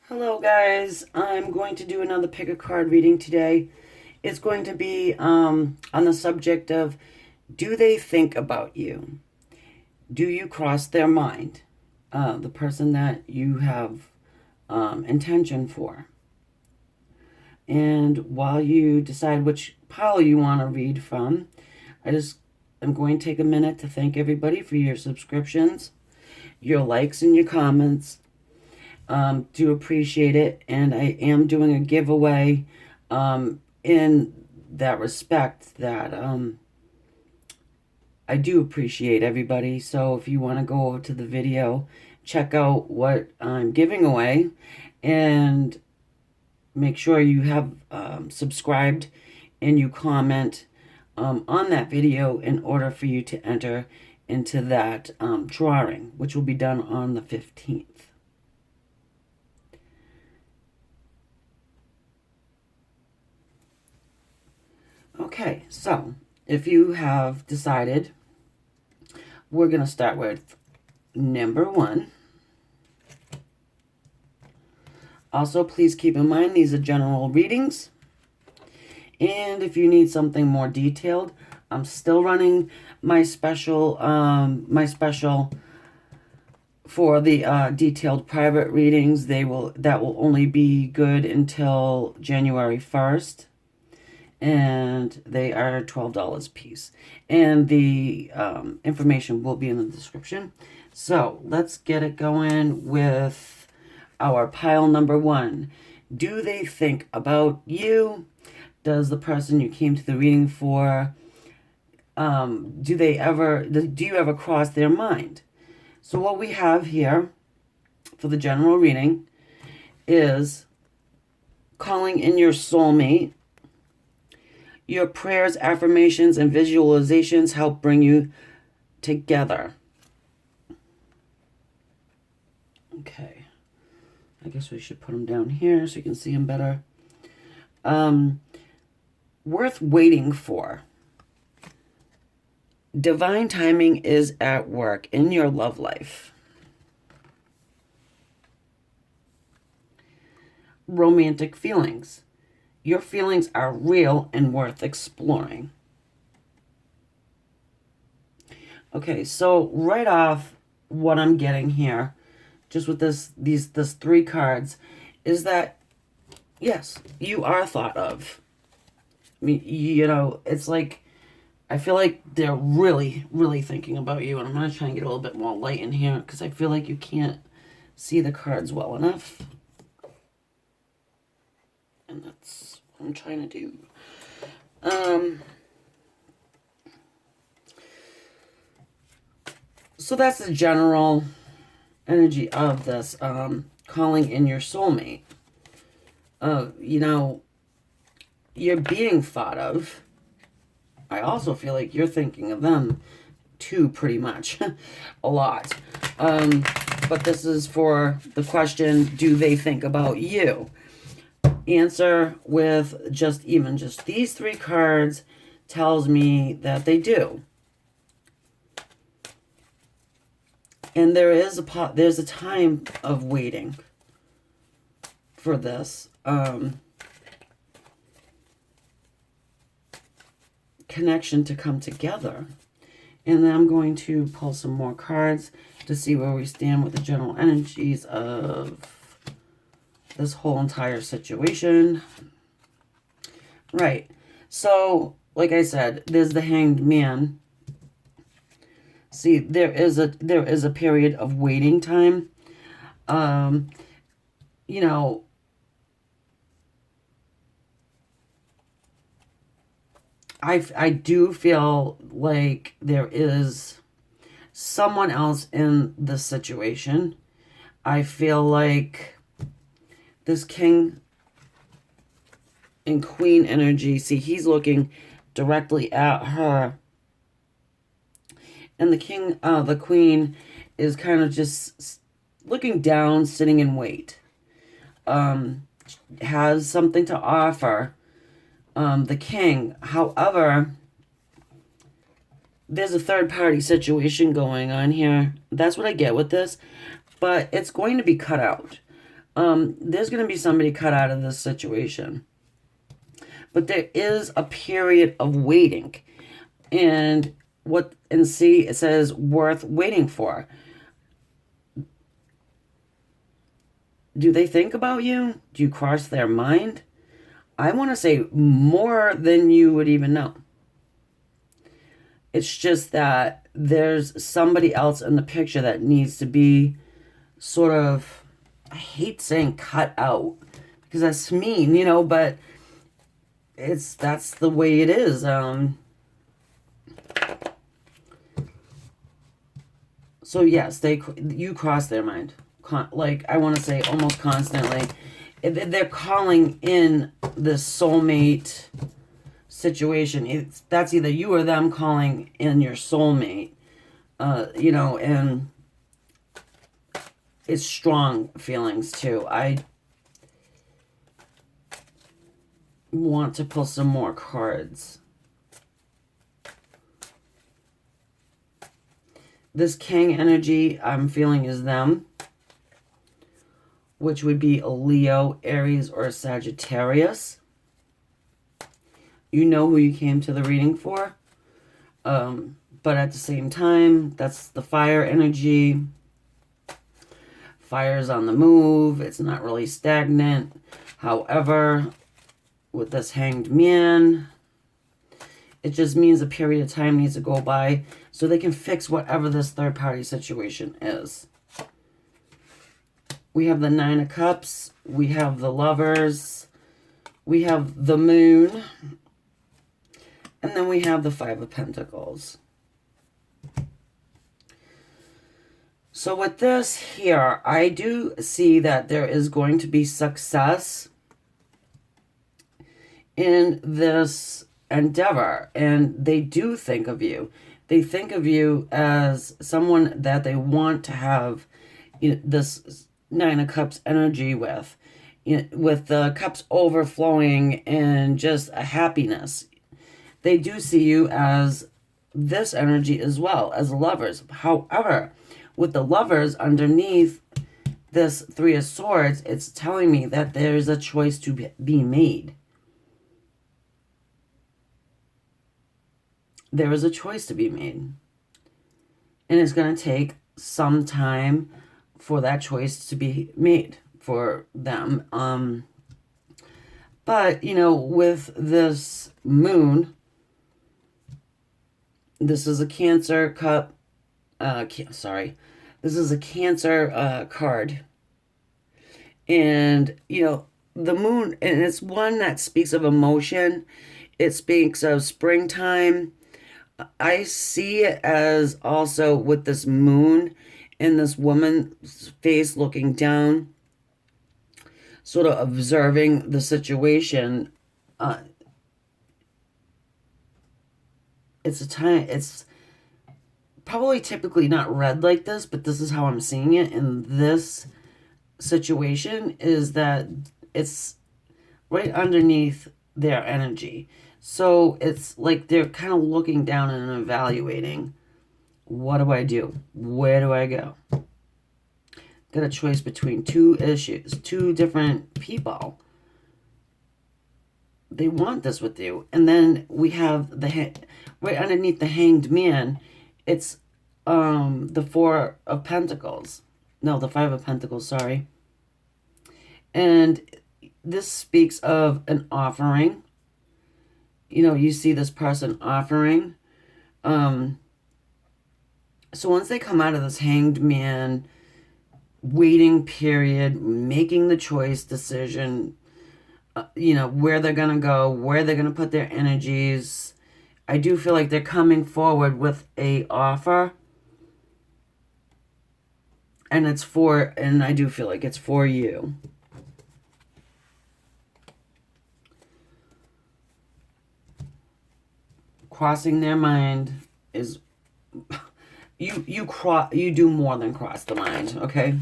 Hello guys, I'm going to do another pick a card reading today. It's going to be on the subject of, do they think about you? Do you cross their mind? The person that you have intention for. And while you decide which pile you want to read from, I'm going to take a minute to thank everybody for your subscriptions, your likes and your comments. Do appreciate it, and I am doing a giveaway in that respect that I do appreciate everybody. So if you want to go over to the video, check out what I'm giving away, and make sure you have subscribed and you comment on that video in order for you to enter into that drawing, which will be done on the 15th. Okay, so if you have decided, we're going to start with number 1. Also, please keep in mind these are general readings. And if you need something more detailed, I'm still running my special for the detailed private readings. That will only be good until January 1st. And they are $12 a piece. And the information will be in the description. So let's get it going with our pile number 1. Do they think about you? Does the person you came to the reading for, do you ever cross their mind? So what we have here for the general reading is calling in your soulmate. Your prayers, affirmations, and visualizations help bring you together. Okay. I guess we should put them down here so you can see them better. Worth waiting for. Divine timing is at work in your love life. Romantic feelings. Your feelings are real and worth exploring. Okay, so right off, what I'm getting here, just with this 3 cards, is that, yes, you are thought of. I mean, it's like, I feel like they're really, really thinking about you. And I'm going to try and get a little bit more light in here because I feel like you can't see the cards well enough. And that's what I'm trying to do. So that's the general energy of this, calling in your soulmate. You're being thought of. I also feel like you're thinking of them too, pretty much. A lot. But this is for the question, do they think about you? Answer with just these 3 cards tells me that they do. And there's a time of waiting for this connection to come together. And then I'm going to pull some more cards to see where we stand with the general energies of this whole entire situation. Right. So, like I said, there's the Hanged Man. See, there is a period of waiting time. I do feel like there is someone else in this situation. I feel like this King and Queen energy, see, he's looking directly at her. And the Queen is kind of just looking down, sitting in wait. Has something to offer. The King, however, there's a third-party situation going on here. That's what I get with this. But it's going to be cut out. There's going to be somebody cut out of this situation. But there is a period of waiting. And see, it says worth waiting for. Do they think about you? Do you cross their mind? I want to say more than you would even know. It's just that there's somebody else in the picture that needs to be sort of, I hate saying cut out because that's mean, but that's the way it is. So yes, you cross their mind. Like, I want to say almost constantly. They're calling in this soulmate situation. That's either you or them calling in your soulmate. And it's strong feelings too. I want to pull some more cards. This King energy I'm feeling is them, which would be a Leo, Aries, or a Sagittarius. You know who you came to the reading for. But at the same time, that's the fire energy. Fire's on the move. It's not really stagnant. However, with this Hanged Man, it just means a period of time needs to go by so they can fix whatever this third-party situation is. We have the Nine of Cups. We have the Lovers. We have the Moon. And then we have the Five of Pentacles. So with this here, I do see that there is going to be success in this endeavor. And they do think of you. They think of you as someone that they want to have this Nine of Cups energy with. With the cups overflowing and just a happiness. They do see you as this energy as well, as Lovers. However, with the Lovers underneath this Three of Swords, it's telling me that there's a choice to be made. There is a choice to be made. And it's going to take some time for that choice to be made for them. But, with this Moon, this is a Cancer cup. This is a Cancer card. And, the Moon, and it's one that speaks of emotion. It speaks of springtime. I see it as also with this Moon and this woman's face looking down, sort of observing the situation. It's probably typically not read like this, but this is how I'm seeing it in this situation, is that it's right underneath their energy. So it's like they're kind of looking down and evaluating, what do I do? Where do I go? Got a choice between two issues, two different people. They want this with you. And then we have right underneath the Hanged Man, it's the Four of Pentacles. No, the Five of Pentacles, sorry. And this speaks of an offering. You see this person offering. So once they come out of this Hanged Man waiting period, making the choice decision, where they're going to go, where they're going to put their energies, I do feel like they're coming forward with a offer. And I do feel like it's for you. Crossing their mind is, you do more than cross the mind, okay?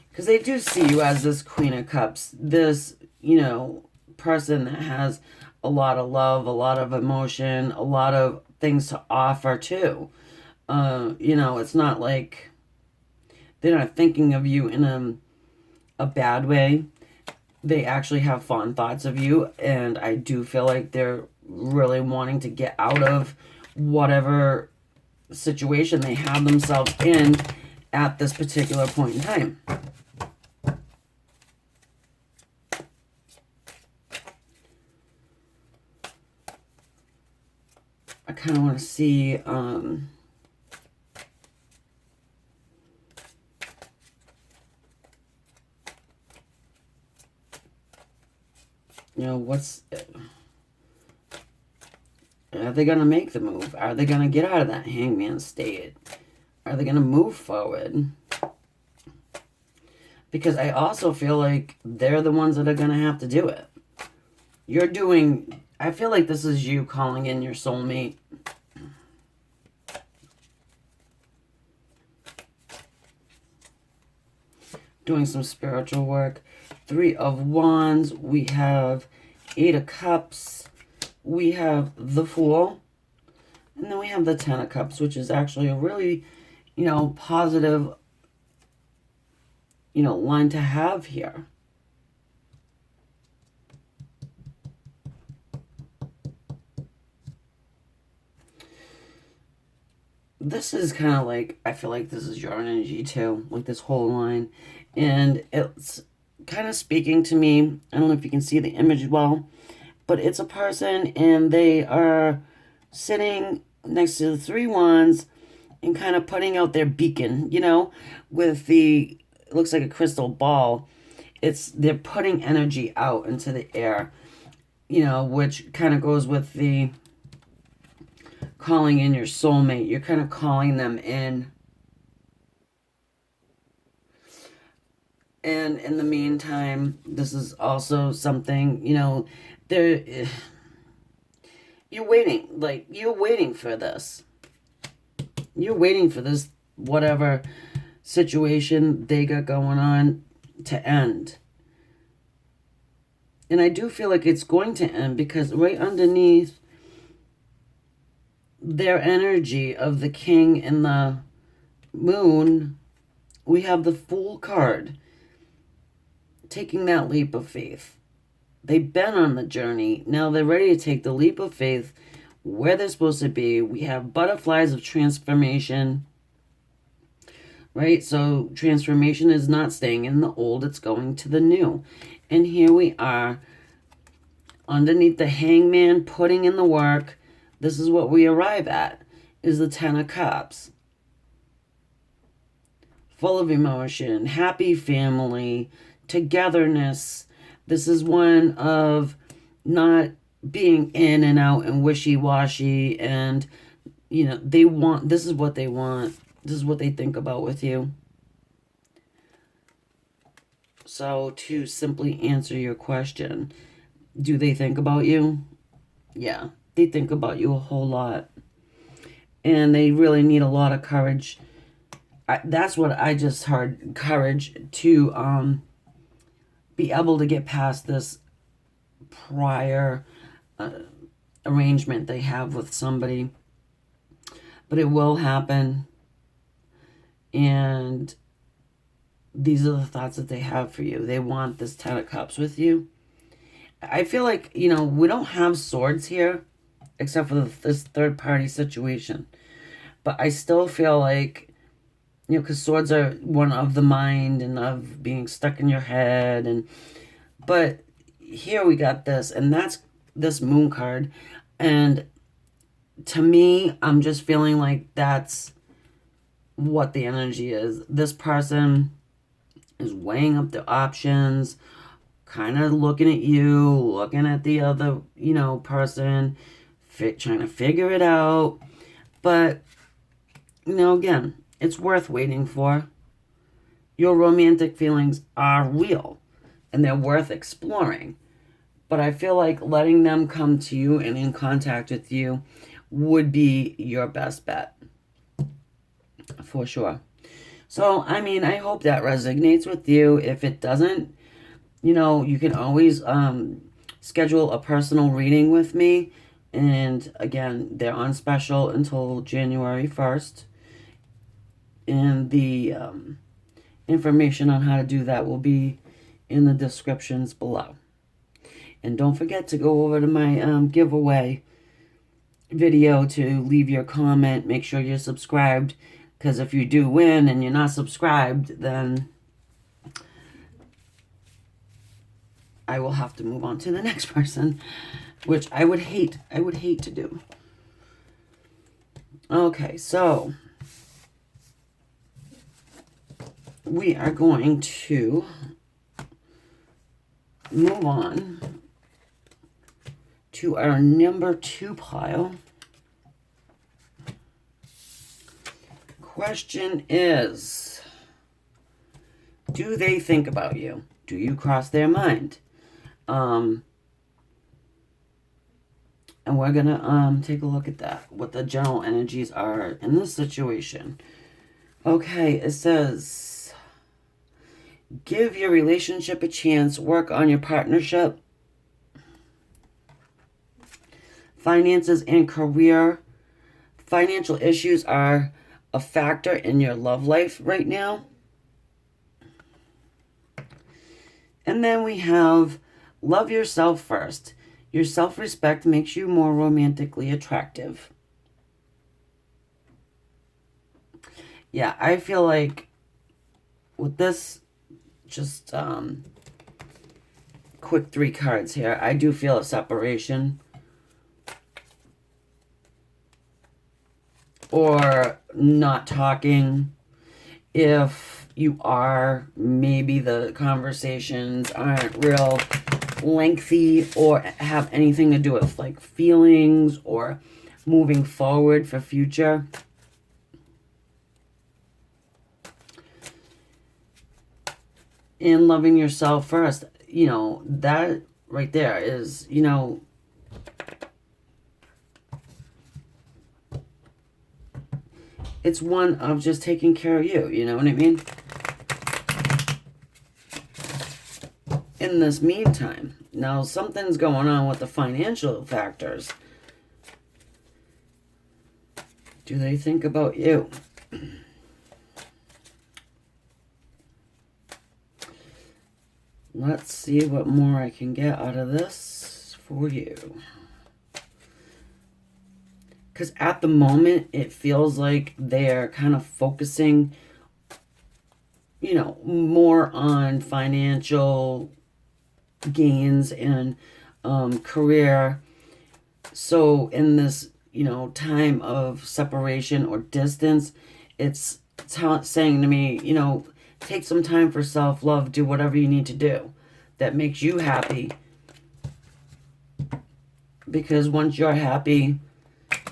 Because they do see you as this Queen of Cups, this, person that has a lot of love, a lot of emotion, a lot of things to offer too. It's not like they're not thinking of you in a bad way. They actually have fond thoughts of you, and I do feel like they're really wanting to get out of whatever situation they have themselves in at this particular point in time. I kind of want to see, you know, are they going to make the move? Are they going to get out of that hangman state? Are they going to move forward? Because I also feel like they're the ones that are going to have to do it. I feel like this is you calling in your soulmate. Doing some spiritual work. 3 of Wands. We have 8 of Cups. We have the Fool. And then we have the 10 of Cups, which is actually a really, positive, line to have here. This is kind of like, I feel like this is your energy too, like this whole line. And it's kind of speaking to me. I don't know if you can see the image well, but it's a person and they are sitting next to the 3 wands and kind of putting out their beacon, with it looks like a crystal ball. They're putting energy out into the air, which kind of goes with the calling in your soulmate. You're kind of calling them in. And in the meantime, this is also something, you're waiting for this. You're waiting for this, whatever situation they got going on, to end. And I do feel like it's going to end, because right underneath their energy of the King and the Moon, we have the Fool card. Taking that leap of faith. They've been on the journey. Now they're ready to take the leap of faith where they're supposed to be. We have butterflies of transformation. Right? So transformation is not staying in the old. It's going to the new. And here we are underneath the Hangman, putting in the work. This is what we arrive at, is the 10 of Cups. Full of emotion, happy family, togetherness. This is one of not being in and out and wishy-washy, and this is what they want. This is what they think about with you. So to simply answer your question, do they think about you? Yeah, they think about you a whole lot. And they really need a lot of courage. That's what I just heard, courage to be able to get past this prior arrangement they have with somebody. But it will happen. And these are the thoughts that they have for you. They want this 10 of Cups with you. I feel like, we don't have swords here, except for this third party situation. But I still feel like, because swords are one of the mind and of being stuck in your head. But here we got this, and that's this Moon card. And to me, I'm just feeling like that's what the energy is. This person is weighing up the options, kind of looking at you, looking at the other, person, trying to figure it out. But, again, it's worth waiting for. Your romantic feelings are real, and they're worth exploring. But I feel like letting them come to you and in contact with you would be your best bet. For sure. So, I hope that resonates with you. If it doesn't, you can always schedule a personal reading with me. And again, they're on special until January 1st. And the information on how to do that will be in the descriptions below. And don't forget to go over to my giveaway video to leave your comment. Make sure you're subscribed, because if you do win and you're not subscribed, then I will have to move on to the next person, which I would hate to do. Okay, so we are going to move on to our number 2 pile. Question is, do they think about you? Do you cross their mind? And we're gonna take a look at that, what the general energies are in this situation. Okay, it says, give your relationship a chance, work on your partnership, finances and career. Financial issues are a factor in your love life right now. And then we have, love yourself first. Your self-respect makes you more romantically attractive. Yeah, I feel like with this just quick 3 cards here, I do feel a separation. Or not talking. If you are, maybe the conversations aren't real lengthy or have anything to do with like feelings or moving forward for future. And loving yourself first, you know, that right there is, you know, it's one of just taking care of you, you know what I mean? In this meantime, now something's going on with the financial factors. Do they think about you? Let's see what more I can get out of this for you. Because at the moment, it feels like they're kind of focusing, you know, more on financial gains and career. So in this, you know, time of separation or distance, it's saying to me, you know, take some time for self-love. Do whatever you need to do that makes you happy. Because once you're happy,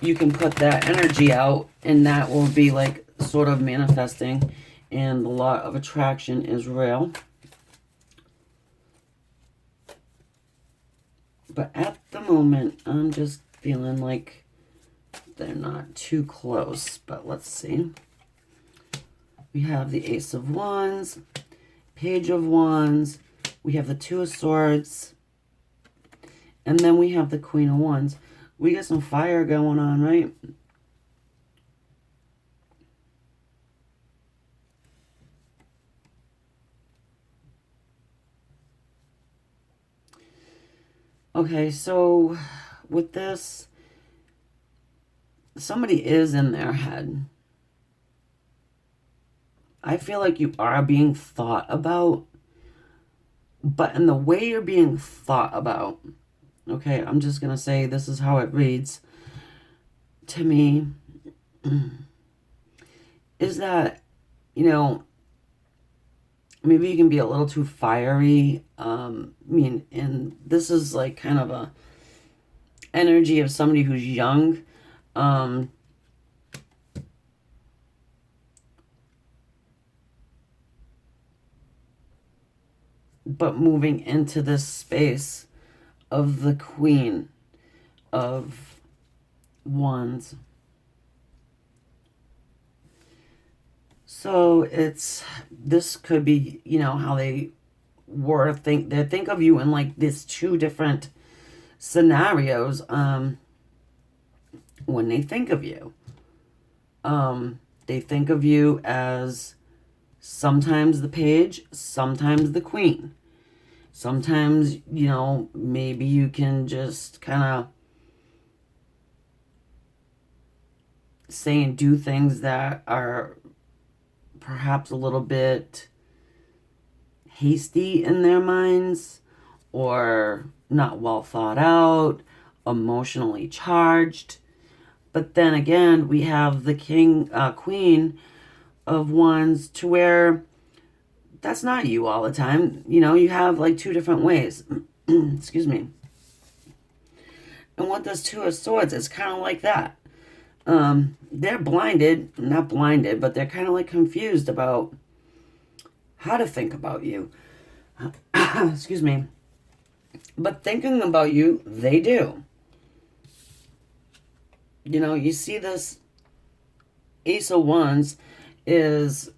you can put that energy out, and that will be like sort of manifesting, and the law of attraction is real. But at the moment, I'm just feeling like they're not too close. But let's see. We have the Ace of Wands, Page of Wands, we have the Two of Swords, and then we have the Queen of Wands. We got some fire going on, right? Okay, so with this, somebody is in their head. I feel like you are being thought about, but in the way you're being thought about, okay, I'm just going to say this is how it reads to me, is that, you know, maybe you can be a little too fiery. I mean, and this is like kind of a energy of somebody who's young. But moving into this space of the Queen of Wands. So this could be, you know, how they think of you in like these 2 different scenarios when they think of you. They think of you as Sometimes the page, sometimes the queen. Sometimes, maybe you can just kind of say and do things that are perhaps a little bit hasty in their minds or not well thought out, emotionally charged. But then again, we have the queen of wands to where that's not you all the time. You have like two different ways. Excuse me. And what this two of swords is kind of like that. They're not blinded, but they're kind of like confused about how to think about you. Excuse me. But thinking about you, they do. You see this Ace of Wands it's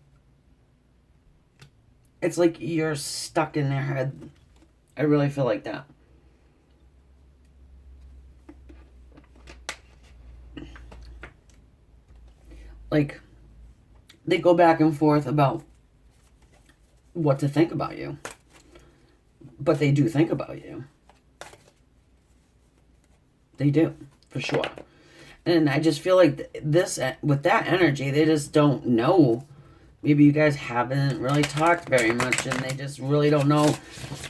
like you're stuck in their head. I really feel like that. Like, they go back and forth about what to think about you. But they do think about you. They do, for sure. And I just feel like with that energy, they just don't know. Maybe you guys haven't really talked very much and they just really don't know,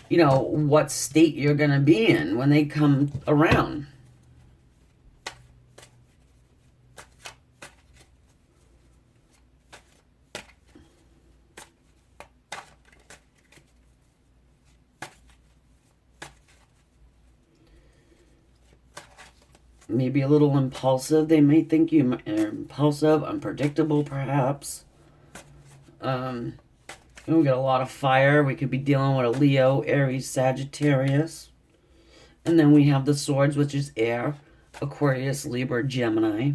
what state you're going to be in when they come around. Maybe a little impulsive. They may think you are impulsive, unpredictable, perhaps. We got a lot of fire. We could be dealing with a Leo, Aries, Sagittarius. And then we have the swords, which is air, Aquarius, Libra, Gemini.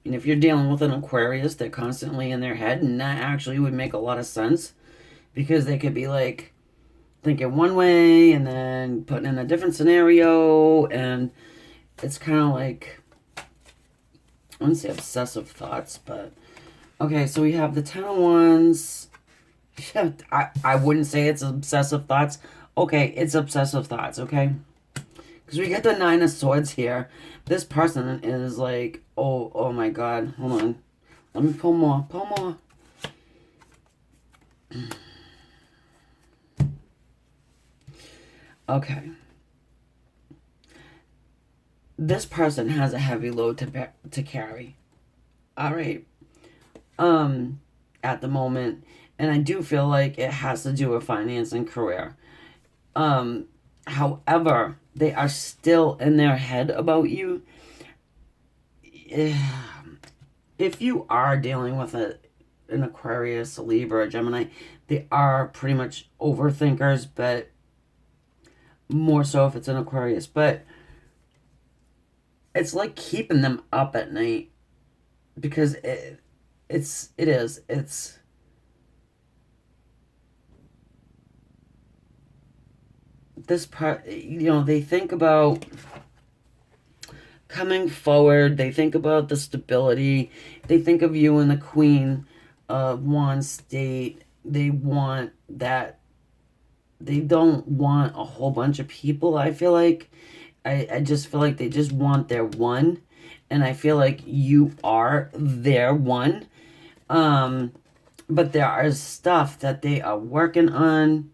And if you're dealing with an Aquarius, they're constantly in their head, and that actually would make a lot of sense because they could be like thinking one way and then putting in a different scenario, and it's kind of like, I wouldn't say obsessive thoughts, but okay, so we have the Ten of Wands. I wouldn't say it's obsessive thoughts. Okay, it's obsessive thoughts, okay? Because we get the Nine of Swords here. This person is like, oh my God. Hold on. Let me pull more. Okay. This person has a heavy load to carry. All right. At the moment. And I do feel like it has to do with finance and career. However, they are still in their head about you. If you are dealing with an Aquarius, a Libra, a Gemini, they are pretty much overthinkers, but more so if it's an Aquarius. But it's like keeping them up at night because it's this part, they think about coming forward. They think about the stability. They think of you in the Queen of Wands state. They want that. They don't want a whole bunch of people, I feel like. I just feel like they just want their one. And I feel like you are their one. But there is stuff that they are working on.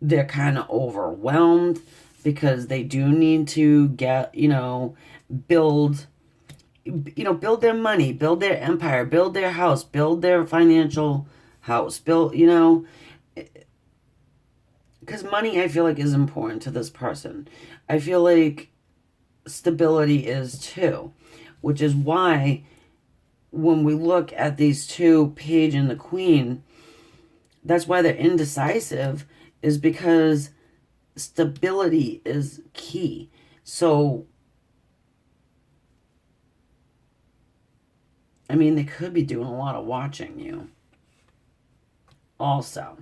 They're kind of overwhelmed because they do need to get, build their money, build their empire, build their house, build their financial house, because money, I feel like, is important to this person. I feel like stability is too, which is why when we look at these two, Page and the Queen, that's why they're indecisive, is because stability is key. So, I mean, they could be doing a lot of watching you. Also,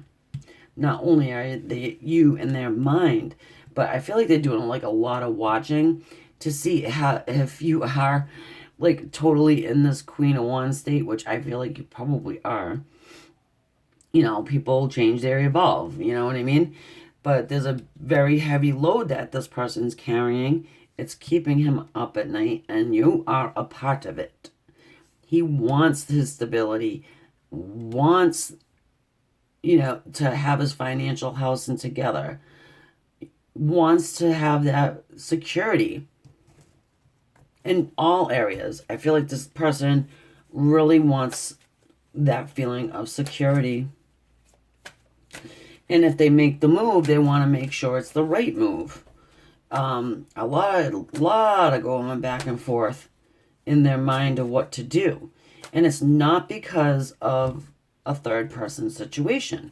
not only are they you in their mind, but I feel like they're doing like a lot of watching to see if you are like totally in this Queen of Wands state, which I feel like you probably are. You know, people change, they evolve, you know what I mean? But there's a very heavy load that this person's carrying. It's keeping him up at night, and you are a part of it. He wants his stability, wants, you know, to have his financial house and together, wants to have that security in all areas. I feel like this person really wants that feeling of security. And if they make the move, they want to make sure it's the right move. A lot of going back and forth in their mind of what to do. And it's not because of a third person situation.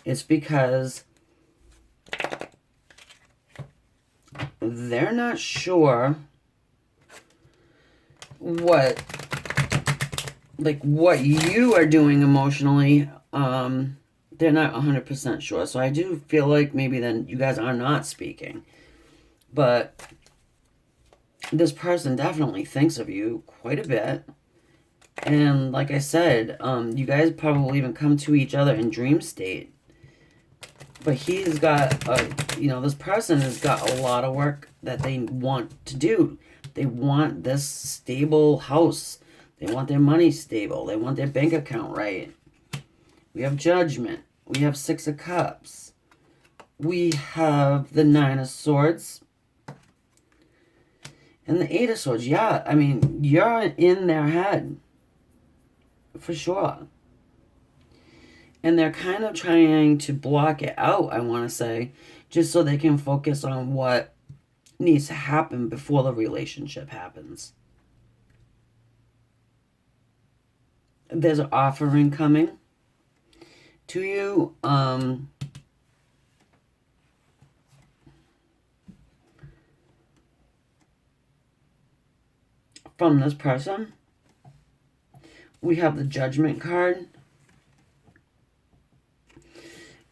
It's because they're not sure what you are doing emotionally. They're not 100% sure. So I do feel like maybe then you guys are not speaking. But this person definitely thinks of you quite a bit. And like I said, you guys probably even come to each other in dream state. But he's got, this person has got a lot of work that they want to do. They want this stable house. They want their money stable. They want their bank account right. We have Judgment. We have Six of Cups. We have the Nine of Swords. And the Eight of Swords. Yeah, I mean, you're in their head. For sure. And they're kind of trying to block it out, I want to say, just so they can focus on what needs to happen before the relationship happens. There's an offering coming to you. From this person. We have the Judgment card.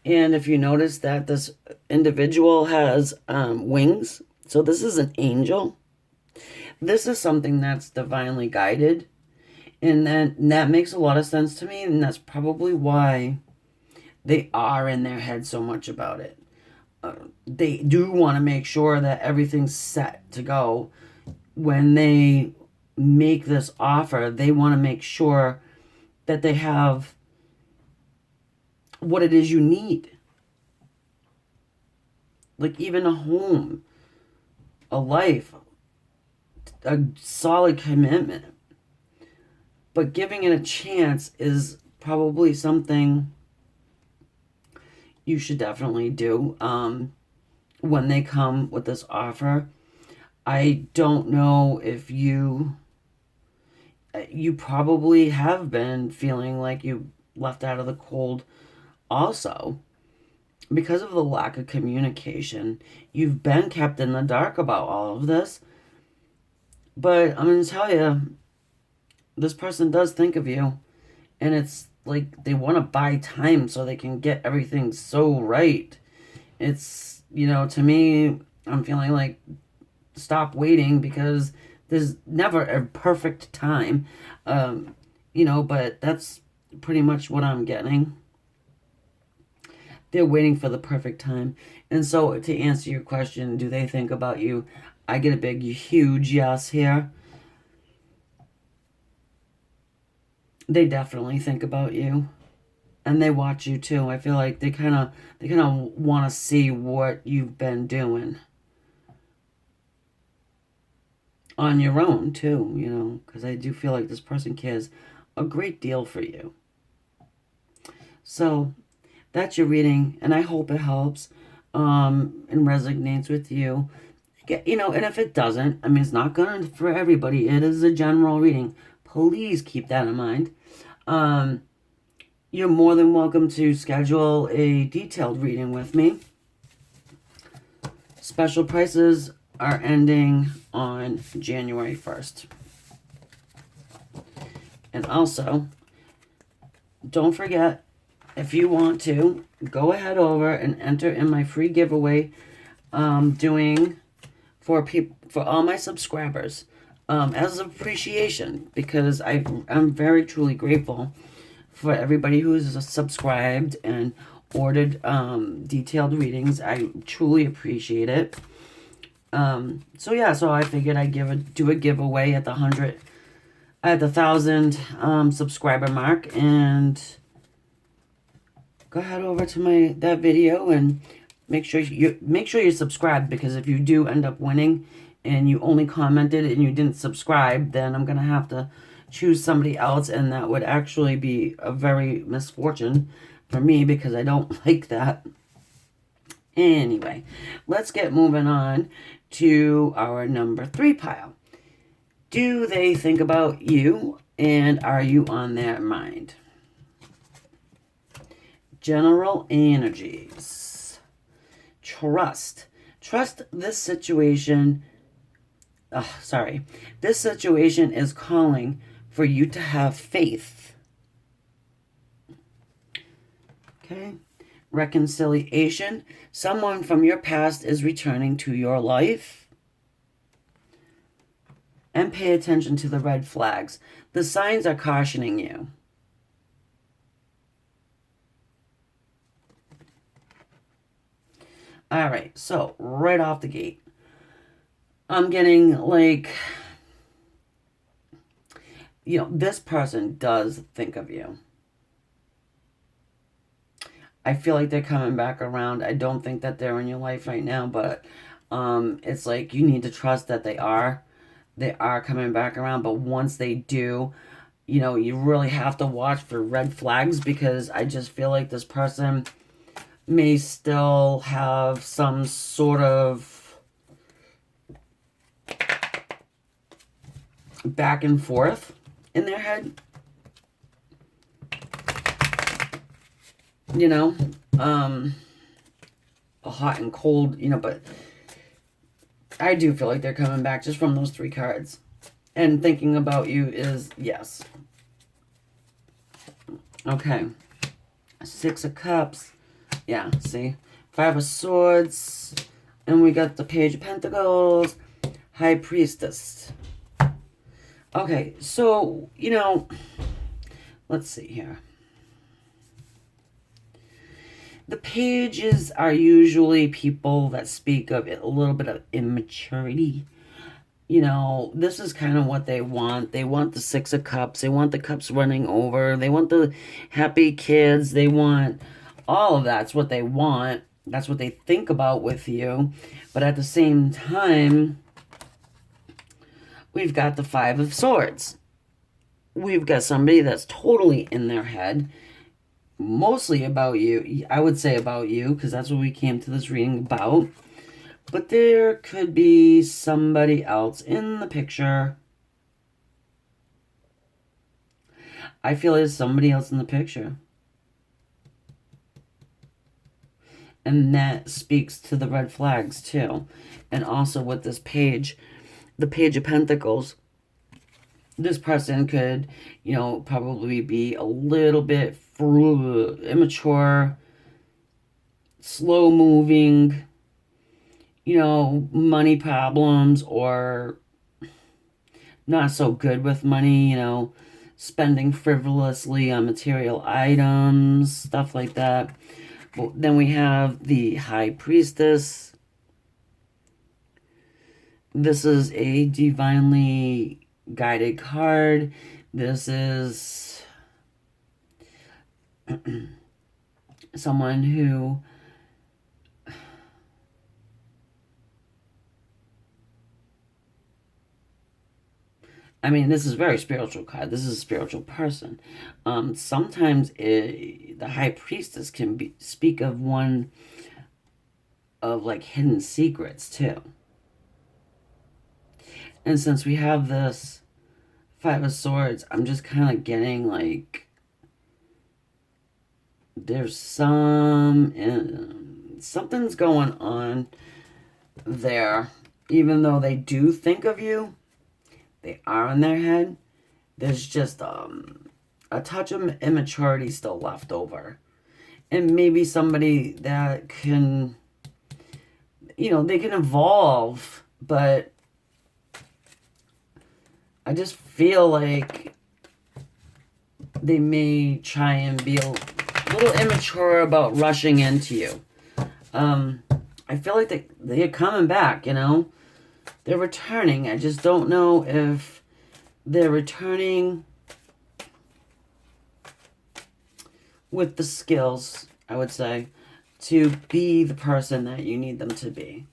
And if you notice that this individual has wings, so this is an angel. This is something that's divinely guided. And that makes a lot of sense to me. And that's probably why they are in their head so much about it. They do want to make sure that everything's set to go. When they make this offer, they want to make sure that they have what it is you need. Like even a home, a life, a solid commitment. But giving it a chance is probably something you should definitely do when they come with this offer. I don't know if you probably have been feeling like you left out of the cold also. Because of the lack of communication, you've been kept in the dark about all of this. But I'm going to tell you, this person does think of you. And it's like they want to buy time so they can get everything so right. It's, to me, I'm feeling like stop waiting because there's never a perfect time. But that's pretty much what I'm getting. They're waiting for the perfect time. And so to answer your question, do they think about you? I get a big, huge yes here. They definitely think about you. And they watch you too. I feel like they kind of want to see what you've been doing. On your own too, because I do feel like this person cares a great deal for you. So that's your reading, and I hope it helps and resonates with you. And if it doesn't, I mean, it's not going for everybody. It is a general reading. Please keep that in mind. You're more than welcome to schedule a detailed reading with me. Special prices are ending on January 1st. And also, don't forget, if you want to, go ahead over and enter in my free giveaway doing for all my subscribers. as appreciation, because I'm very truly grateful for everybody who's subscribed and ordered detailed readings. I truly appreciate it. So yeah, so I figured I'd do a giveaway at the 1,000 subscriber mark, and go ahead over to that video and make sure you're subscribed, because if you do end up winning and you only commented and you didn't subscribe, then I'm gonna have to choose somebody else, and that would actually be a very misfortune for me, because I don't like that. Anyway, let's get moving on to our number 3 pile. Do they think about you, and are you on their mind? General energies. Trust. Trust this situation. This situation is calling for you to have faith. Okay. Reconciliation. Someone from your past is returning to your life. And pay attention to the red flags. The signs are cautioning you. All right, so right off the gate, I'm getting like, this person does think of you. I feel like they're coming back around. I don't think that they're in your life right now, but it's like you need to trust that they are. They are coming back around, but once they do, you really have to watch for red flags, because I just feel like this person may still have some sort of back and forth in their head. A hot and cold, but I do feel like they're coming back just from those 3 cards. And thinking about you is yes. Okay. 6 of Cups. Yeah, see? 5 of Swords. And we got the Page of Pentacles. High Priestess. Okay, so, let's see here. The pages are usually people that speak of a little bit of immaturity. This is kind of what they want. They want the 6 of Cups. They want the cups running over. They want the happy kids. They want all of that's what they want. That's what they think about with you. But at the same time, we've got the 5 of Swords. We've got somebody that's totally in their head. Mostly about you. I would say about you, because that's what we came to this reading about. But there could be somebody else in the picture. I feel there's somebody else in the picture. And that speaks to the red flags too. And also with this page, the Page of Pentacles, this person could, probably be a little bit immature, slow moving, money problems, or not so good with money, spending frivolously on material items, stuff like that. But then we have the High Priestess. This is a divinely guided card. This is someone who this is a very spiritual card. This is a spiritual person. Sometimes the High Priestess can speak of one of like hidden secrets too. And since we have this 5 of Swords, I'm just kind of getting like there's something's going on there. Even though they do think of you, they are in their head. There's just a touch of immaturity still left over. And maybe somebody that can, they can evolve, but I just feel like they may try and be a little immature about rushing into you. I feel like they're coming back, you know? They're returning. I just don't know if they're returning with the skills, I would say, to be the person that you need them to be.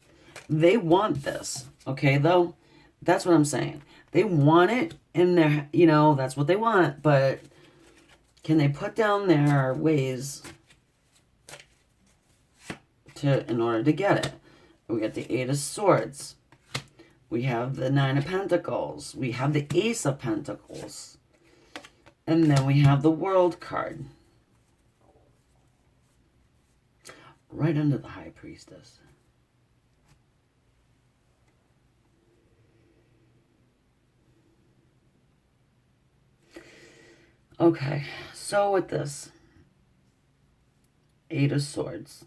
They want this, okay, though? That's what I'm saying. They want it in their, you know, that's what they want, but can they put down their ways in order to get it? We got the Eight of Swords. We have the Nine of Pentacles. We have the Ace of Pentacles. And then we have the World card. Right under the High Priestess. Okay, so with this Eight of Swords,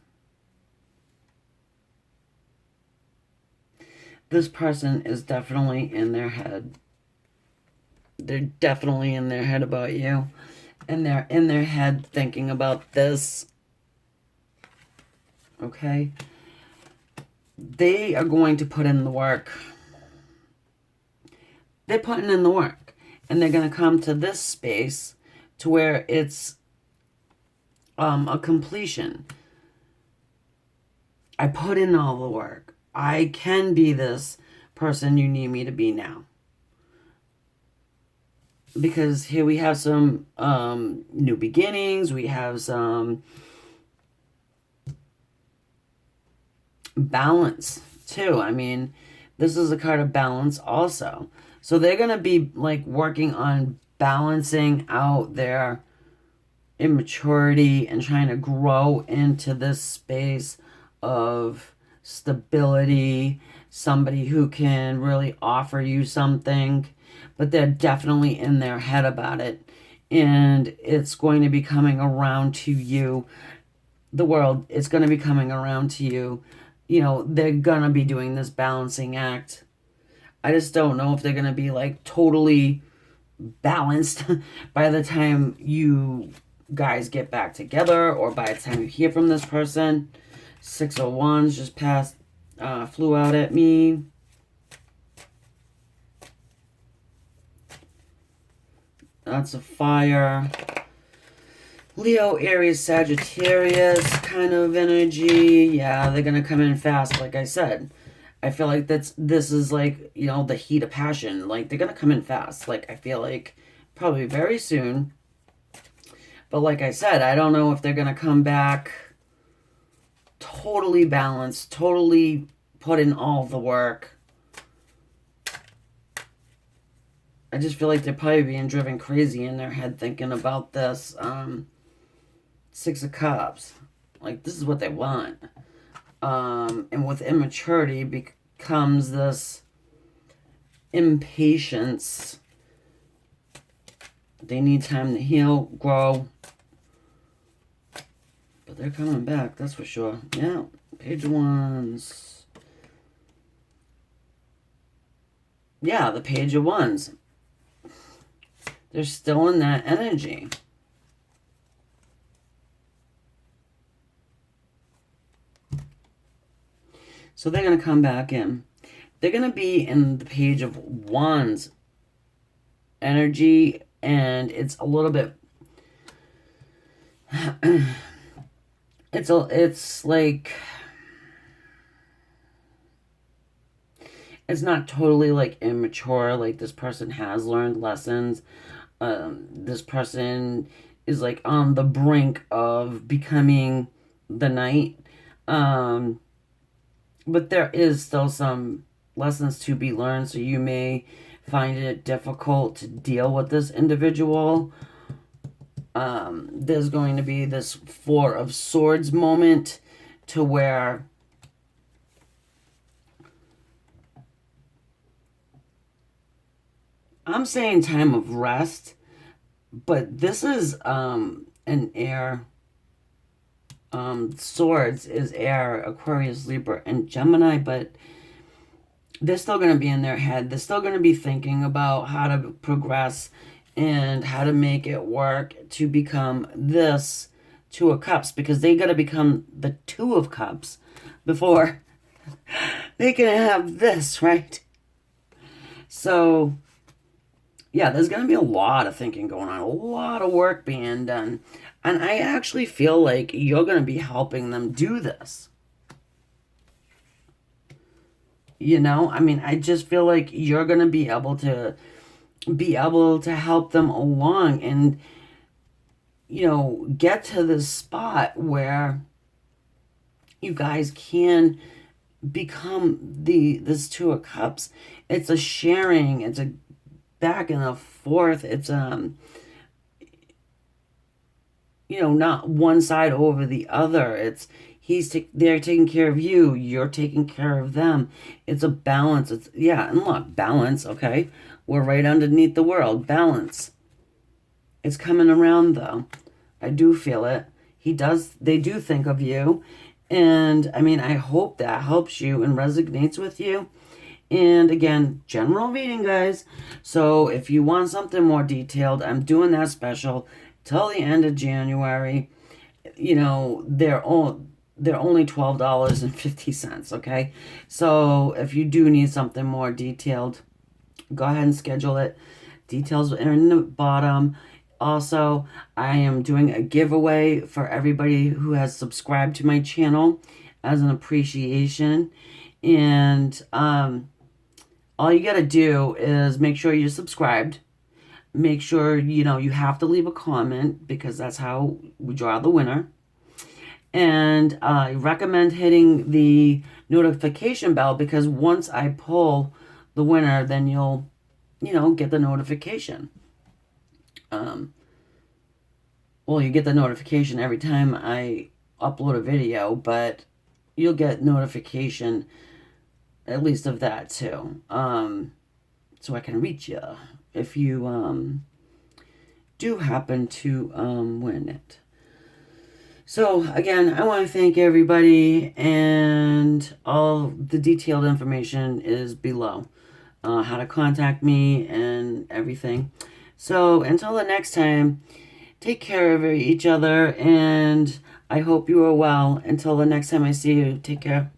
this person is definitely in their head. They're definitely in their head about you. And they're in their head thinking about this. Okay? They are going to put in the work. They're putting in the work. And they're going to come to this space to where it's a completion. I put in all the work. I can be this person you need me to be now. Because here we have some new beginnings. We have some balance too. I mean, this is a card of balance also. So they're going to be like working on balancing out their immaturity and trying to grow into this space of stability, somebody who can really offer you something, but they're definitely in their head about it, and it's going to be coming around to you. The world, it's going to be coming around to you. You know, they're going to be doing this balancing act. I just don't know if they're going to be like totally balanced by the time you guys get back together or by the time you hear from this person. 6 of Wands just flew out at me. That's a fire. Leo, Aries, Sagittarius kind of energy. Yeah, they're going to come in fast, like I said. I feel like this is like, you know, the heat of passion. Like, they're going to come in fast. Like, I feel like probably very soon. But like I said, I don't know if they're going to come back totally balanced, totally put in all the work. I just feel like they're probably being driven crazy in their head thinking about this. 6 of Cups. Like, this is what they want. And with immaturity becomes this impatience. They need time to heal, grow. But they're coming back, that's for sure. Yeah, Page of Wands. Yeah, the Page of Wands. They're still in that energy. So they're going to come back in. They're going to be in the Page of Wands energy, and it's a little bit... it's like... It's not totally like immature, like this person has learned lessons. This person is like on the brink of becoming the knight. But there is still some lessons to be learned, so you may find it difficult to deal with this individual. There's going to be this 4 of Swords moment to where I'm saying time of rest, but this is an air. Swords is air, Aquarius, Libra, and Gemini, but they're still going to be in their head. They're still going to be thinking about how to progress and how to make it work to become this Two of Cups, because they got to become the Two of Cups before they can have this, right? So, yeah, there's going to be a lot of thinking going on, a lot of work being done. And I actually feel like you're going to be helping them do this. You know, I mean, I just feel like you're going to be able to help them along and, you know, get to this spot where you guys can become this Two of Cups. It's a sharing, it's a back and a forth. It's you know, not one side over the other. It's they're taking care of you, you're taking care of them. It's a balance. It's, yeah, and look, balance, okay? We're right underneath the world. Balance. It's coming around though. I do feel it. They do think of you. And I mean, I hope that helps you and resonates with you. And again, general reading, guys. So if you want something more detailed, I'm doing that special till the end of January. You know, they're only $12.50, okay? So if you do need something more detailed, go ahead and schedule it. Details are in the bottom. Also, I am doing a giveaway for everybody who has subscribed to my channel as an appreciation. And all you got to do is make sure you're subscribed. Make sure, you know, you have to leave a comment because that's how we draw the winner. And I recommend hitting the notification bell because once I pull the winner, then you'll, you know, get the notification. Well, you get the notification every time I upload a video, but you'll get notification at least of that too. So I can reach you if you do happen to win it. So again, I want to thank everybody, and all the detailed information is below. How to contact me and everything. So until the next time, take care of each other, and I hope you are well. Until the next time I see you, take care.